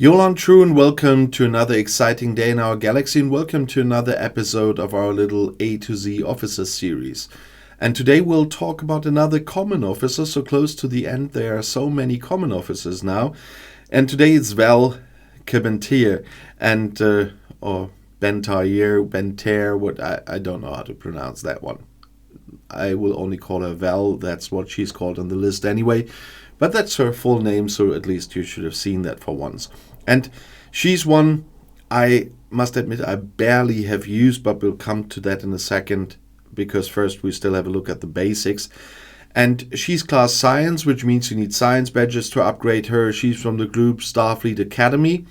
Yolan True, and welcome to another exciting day in our galaxy, and welcome to another episode of our little A to Z officer series. And today we'll talk about another common officer. So close to the end, there are so many common officers now. And today it's Vel K Bentayr, and or Bentayr, what I don't know how to pronounce that one. I will only call her Vel. That's what she's called on the list anyway. But that's her full name, so at least you should have seen that for once. And she's one I must admit I barely have used, but we'll come to that in a second, because first we still have a look at the basics. And she's class science, which means you need science badges to upgrade her. She's from the group Starfleet Academy.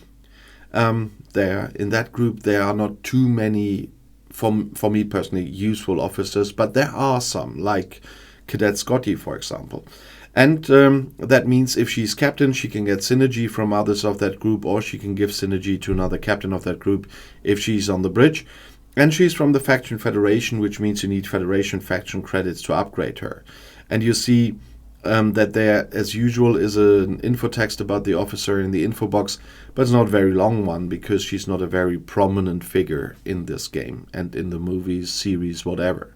There in that group there are not too many, for me personally, useful officers, but there are some, like Cadet Scotty, for example. And that means if she's captain, she can get synergy from others of that group, or she can give synergy to another captain of that group if she's on the bridge. And she's from the Faction Federation, which means you need Federation faction credits to upgrade her. And you see that there, as usual, is an info text about the officer in the info box, but it's not a very long one, because she's not a very prominent figure in this game and in the movies, series, whatever.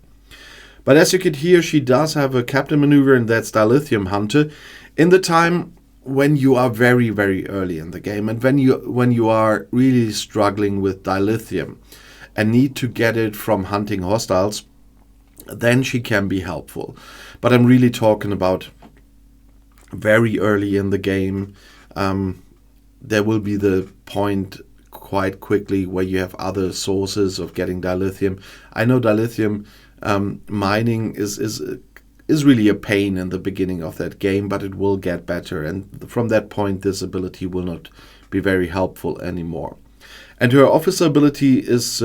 But as you could hear, she does have a captain maneuver, and that's Dilithium Hunter. In the time when you are very, very early in the game, and when you are really struggling with dilithium and need to get it from hunting hostiles, then she can be helpful. But I'm really talking about very early in the game. There will be the point quite quickly where you have other sources of getting dilithium. I know dilithium mining is really a pain in the beginning of that game, but it will get better, and from that point this ability will not be very helpful anymore. And her officer ability is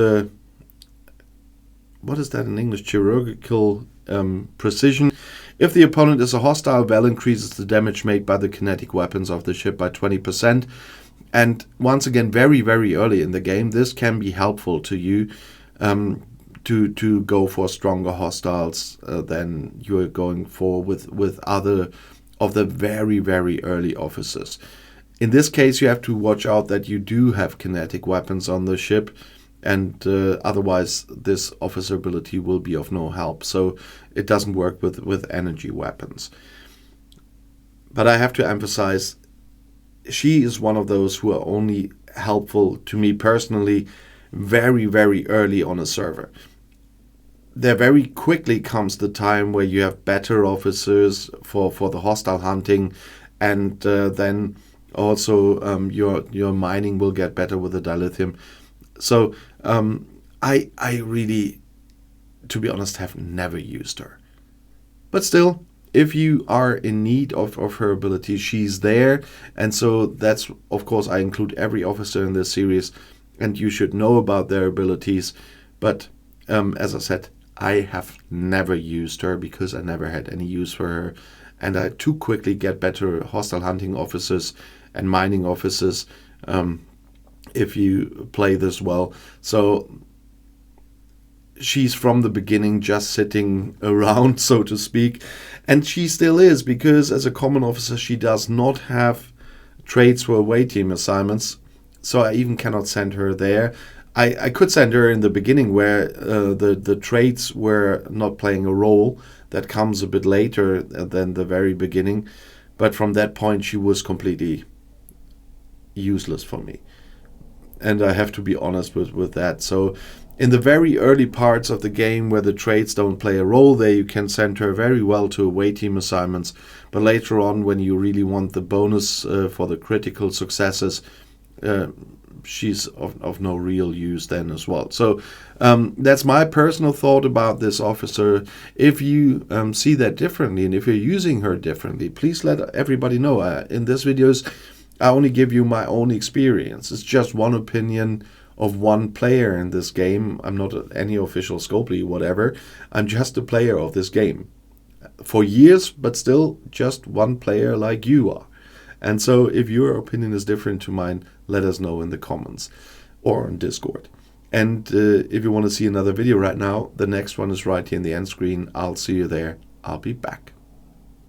what is that in English? Chirurgical precision. If the opponent is a hostile, Vel increases the damage made by the kinetic weapons of the ship by 20%. And once again, very, very early in the game, this can be helpful to you to go for stronger hostiles than you're going for with other of the very, very early officers. In this case, you have to watch out that you do have kinetic weapons on the ship, and otherwise this officer ability will be of no help. So it doesn't work with energy weapons. But I have to emphasize, she is one of those who are only helpful to me personally very, very early on a server. There very quickly comes the time where you have better officers for the hostile hunting, and then also your mining will get better with the dilithium. So I really, to be honest, have never used her. But still, if you are in need of her ability, she's there. And so that's, of course, I include every officer in this series, and you should know about their abilities. But as I said, I have never used her because I never had any use for her. And I too quickly get better hostile hunting officers and mining officers if you play this well. So she's from the beginning just sitting around, so to speak. And she still is, because as a common officer, she does not have traits for away team assignments. So I even cannot send her there. I could send her in the beginning where the traits were not playing a role. That comes a bit later than the very beginning. But from that point, she was completely useless for me. And I have to be honest with that. So in the very early parts of the game where the traits don't play a role, there you can send her very well to away team assignments. But later on, when you really want the bonus for the critical successes, she's of no real use then as well. So that's my personal thought about this officer. If you see that differently, and if you're using her differently, please let everybody know. In this videos, I only give you my own experience. It's just one opinion of one player in this game. I'm not any official Scopely, whatever. I'm just a player of this game. For years, but still just one player like you are. And so if your opinion is different to mine, let us know in the comments or on Discord. And if you want to see another video right now, the next one is right here in the end screen. I'll see you there. I'll be back.